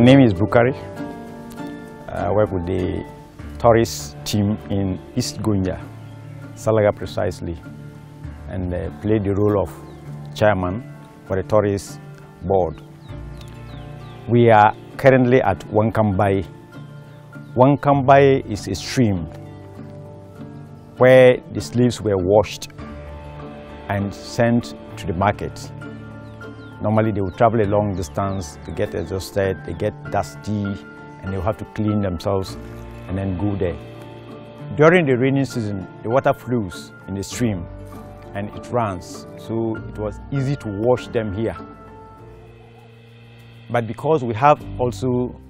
name is Bukari. I work with the tourist team in East Gonja, Salaga precisely, and play the role of chairman for the tourist board. We are currently at Wankambai. Wankambai is a stream where the slaves were washed and sent to the market. Normally they would travel a long distance, they get exhausted, they get dusty, and they will have to clean themselves and then go there. During the rainy season, the water flows in the stream and it runs, so it was easy to wash them here. But because we have also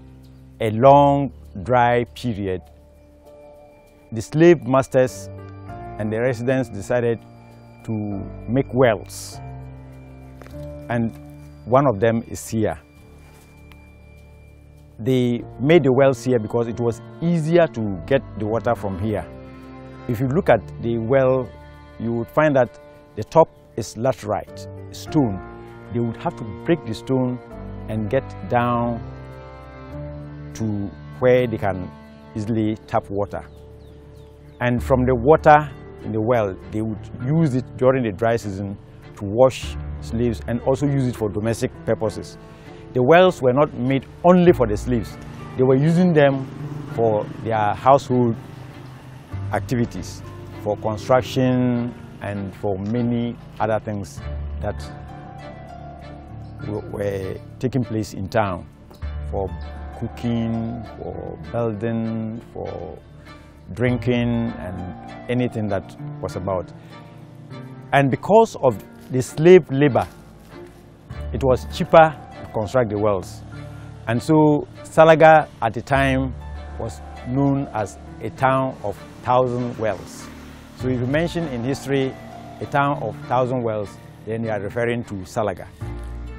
a long dry period, the slave masters and the residents decided to make wells, and one of them is here. They made the wells here because it was easier to get the water from here. If you look at the well, you would find that the top is laterite, stone. They would have to break the stone and get down to where they can easily tap water. And from the water in the well, they would use it during the dry season to wash slaves and also use it for domestic purposes. The wells were not made only for the slaves. They were using them for their household activities, for construction and for many other things that were taking place in town, for cooking, for building, for drinking, and anything that was about. And because of the slave labor, it was cheaper to construct the wells. And so Salaga at the time was known as a town of 1,000 wells. So if you mention in history a town of 1,000 wells, then you are referring to Salaga.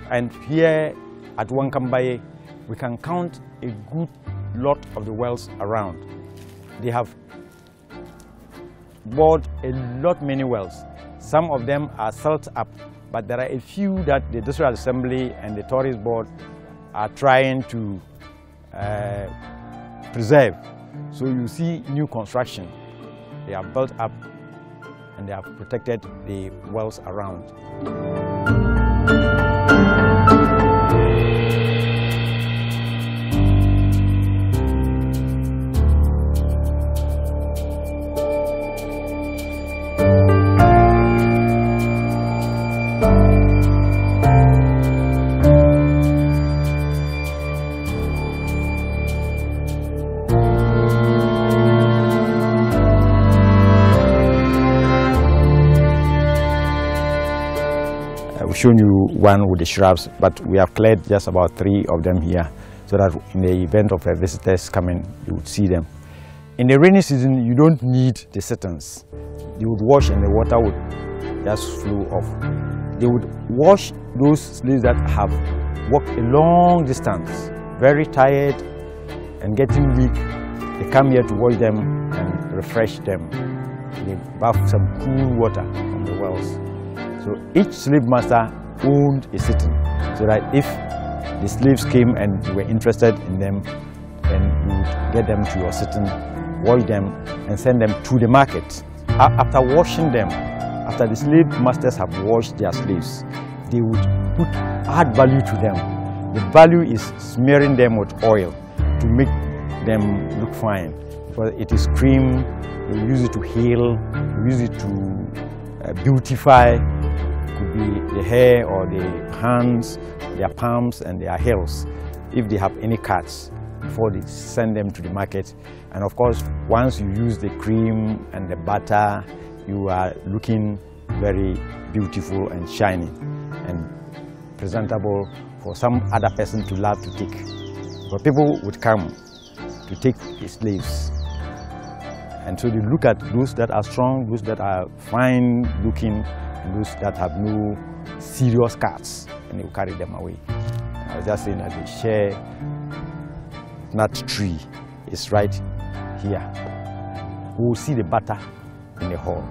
And here at Wankambai, we can count a good lot of the wells around. They have bored a lot many wells. Some of them are silt up, but there are a few that the District Assembly and the Tourist Board are trying to preserve. So you see new construction. They are built up and they have protected the wells around. We've shown you one with the shrubs, but we have cleared just about 3 of them here, so that in the event of visitors coming, you would see them. In the rainy season, you don't need the sit-ins. You would wash and the water would just flow off. They would wash those slaves that have walked a long distance, very tired and getting weak. They come here to wash them and refresh them. They bath some cool water from the wells. So each slave master owned a sit-in, so that if the slaves came and you were interested in them, then you would get them to your sit-in, wash them, and send them to the market. After washing them, after the slave masters have washed their slaves, they would add value to them. The value is smearing them with oil to make them look fine. Because it is cream, you use it to heal, you use it to beautify. It could be the hair or the hands, their palms and their heels, if they have any cuts, before they send them to the market. And of course, once you use the cream and the butter, you are looking very beautiful and shiny and presentable for some other person to love to take. But people would come to take the slaves. And so they look at those that are strong, those that are fine looking, and those that have no serious cuts, and they will carry them away. I was just saying that the share nut tree is right here. We will see the butter in the hall.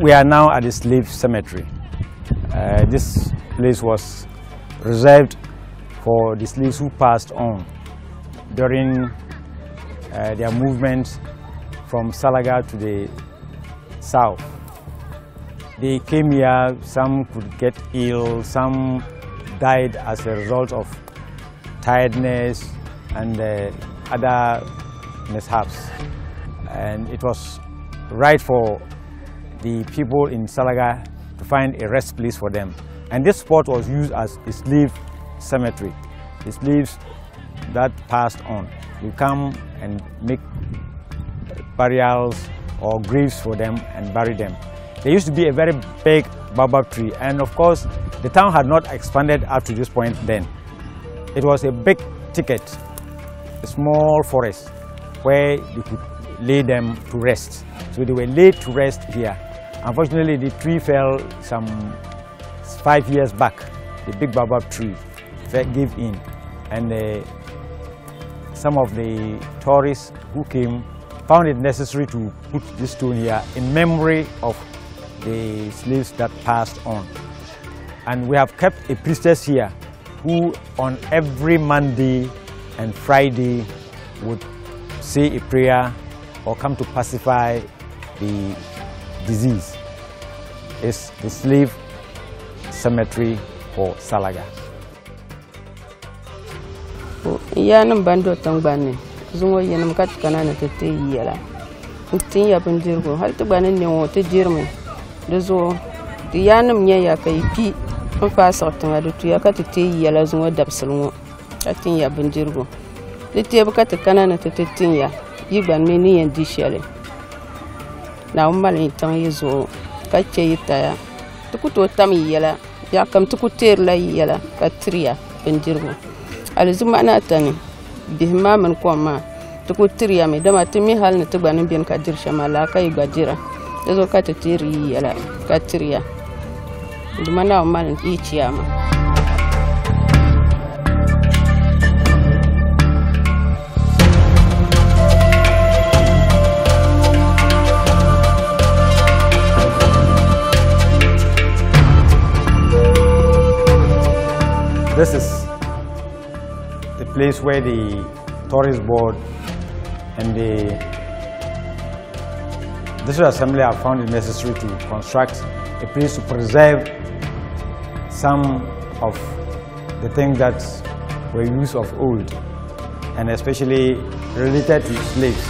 We are now at the slave cemetery. This place was reserved for the slaves who passed on during their movement from Salaga to the south. They came here, some could get ill, some died as a result of tiredness and other mishaps. And it was right for the people in Salaga to find a rest place for them. And this spot was used as a slave cemetery. The slaves that passed on will come and make burials or graves for them and bury them. There used to be a very big baobab tree, and of course the town had not expanded up to this point then. It was a big thicket, a small forest where you could lay them to rest. So they were laid to rest here. Unfortunately, the tree fell some 5 years back. The big baobab tree gave in, and some of the tourists who came found it necessary to put this stone here in memory of the slaves that passed on. And we have kept a priestess here who on every Monday and Friday would say a prayer or come to pacify the disease. It's the slave cemetery for Salaga. Yanam bando tangbani zungo yanam kat kanana tete yela tin ya bandirgo har to banan ne wo te jirmi dezo di yanam nya ya kai pi on fa sortin adu tu ya kat te yela zungo dabsulmo tin ya bandirgo de te kat kanana tete tin ya yiban me ni yan dishele na ummal tan yezo kace yita ya to kuto tam yela ya kam to kuter la yela katriya bandirgo alzuma na tani bihma man kwama to ko tiriya me dama timi hal ne to gbanin biyan ka dir shamala kai gajira dazo ka ta tiri yala ka tiriya duma na mal yi ciyama. This is the place where the tourist board and the district assembly have found it necessary to construct a place to preserve some of the things that were used of old, and especially related to slaves.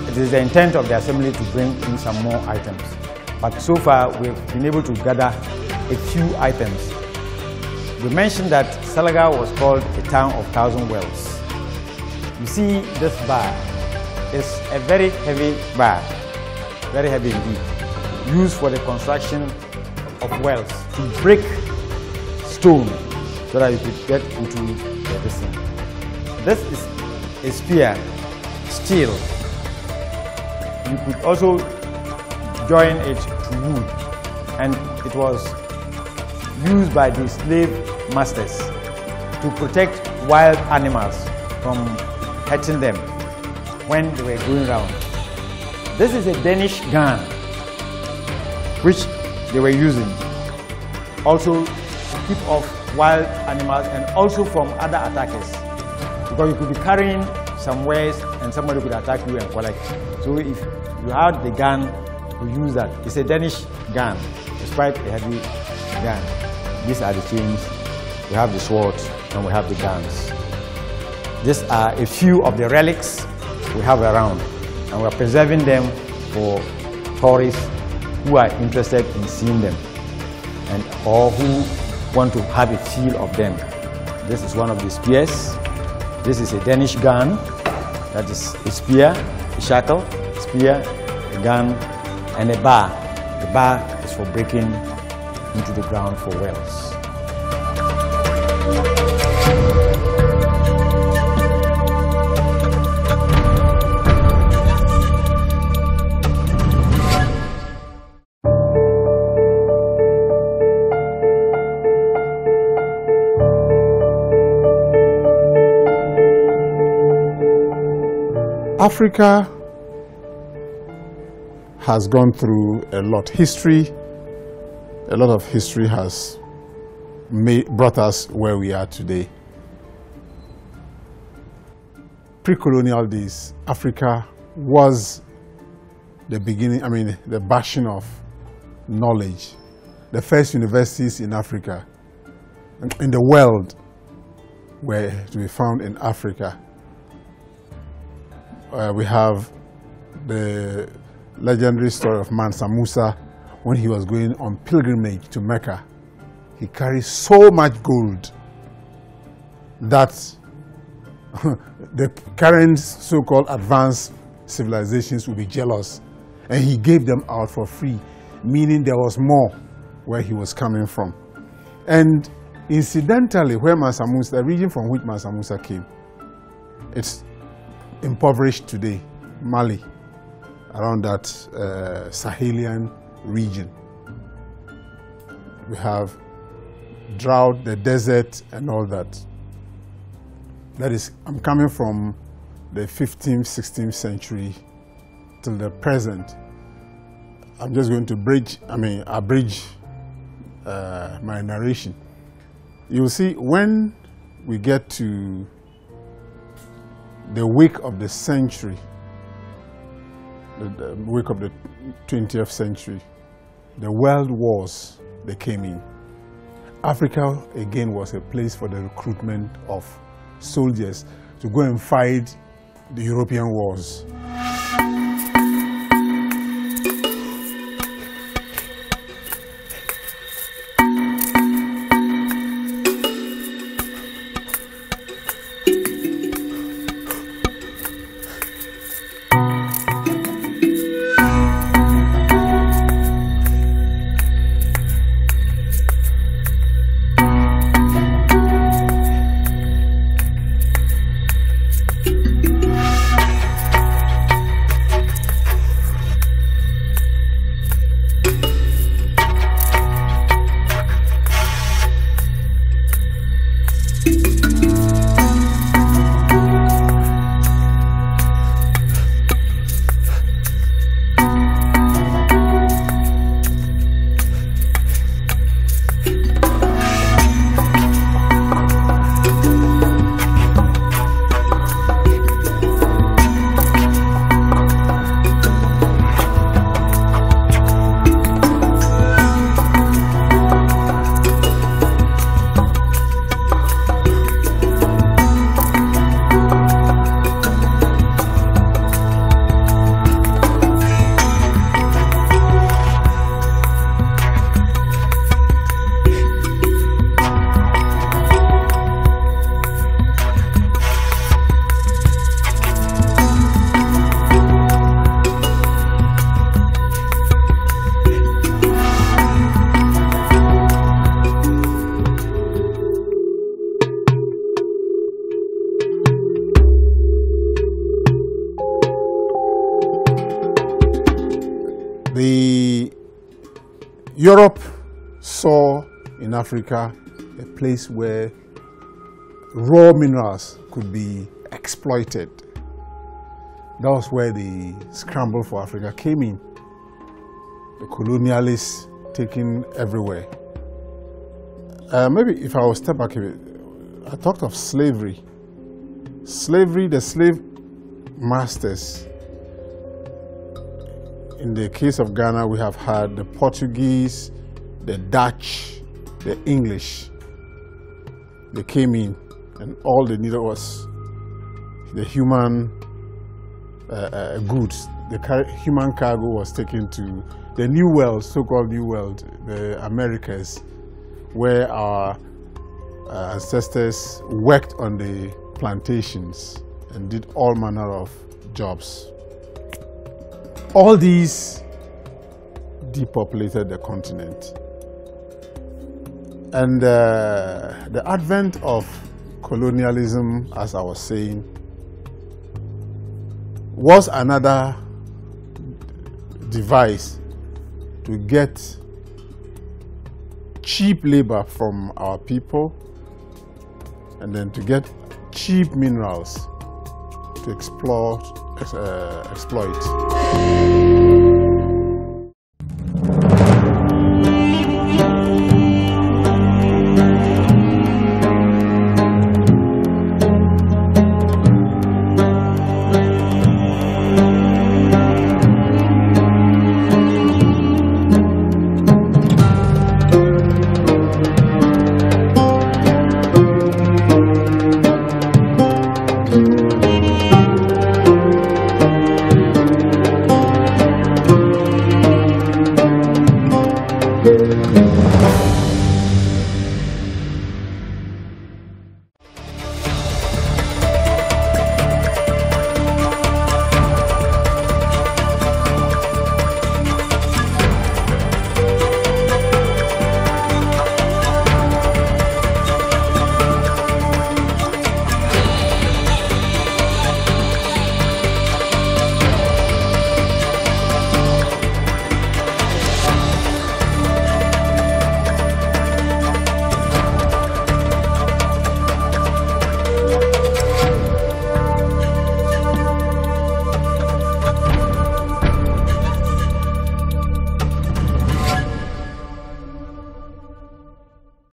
It is the intent of the assembly to bring in some more items, but so far we've been able to gather a few items. We mentioned that Salaga was called a town of 1,000 wells. You see this bar is a very heavy bar, very heavy indeed, used for the construction of wells to break stone so that you could get into the basin. This is a spear, steel. You could also join it to wood, and it was used by the slave masters to protect wild animals from hurting them when they were going around. This is a Danish gun which they were using also to keep off wild animals and also from other attackers, because you could be carrying some wares and somebody could attack you and collect. So if you had the gun, you use that. It's a Danish gun. It's quite a heavy gun. These are the chains. We have the swords and we have the guns. These are a few of the relics we have around, and we are preserving them for tourists who are interested in seeing them and or who want to have a feel of them. This is one of the spears. This is a Danish gun. That is a spear, a shackle, a spear, a gun, and a bar. The bar is for breaking into the ground for wells. Africa has gone through a lot. A lot of history has brought us where we are today. Pre-colonial days, Africa was the beginning, the bastion of knowledge. The first universities in Africa, in the world, were to be found in Africa. We have the legendary story of Mansa Musa when he was going on pilgrimage to Mecca. He carried so much gold that the current so-called advanced civilizations would be jealous, and he gave them out for free, meaning there was more where he was coming from. And incidentally, where Mansa Musa, the region from which Mansa Musa came, it's impoverished today, Mali, around that Sahelian region. We have drought, the desert, and all that. That is, I'm coming from the 15th, 16th century till the present. I'm just going to abridge my narration. You'll see when we get to the wake of the century, the wake of the 20th century, the world wars, they came in. Africa again was a place for the recruitment of soldiers to go and fight the European wars. Europe saw in Africa a place where raw minerals could be exploited. That was where the scramble for Africa came in. The colonialists taking everywhere. Maybe if I will step back a bit, I talked of slavery. Slavery, the slave masters. In the case of Ghana, we have had the Portuguese, the Dutch, the English. They came in, and all they needed was the human goods. The human cargo was taken to the New World, so-called New World, the Americas, where our ancestors worked on the plantations and did all manner of jobs. All these depopulated the continent. And the advent of colonialism, as I was saying, was another device to get cheap labor from our people, and then to get cheap minerals to exploit.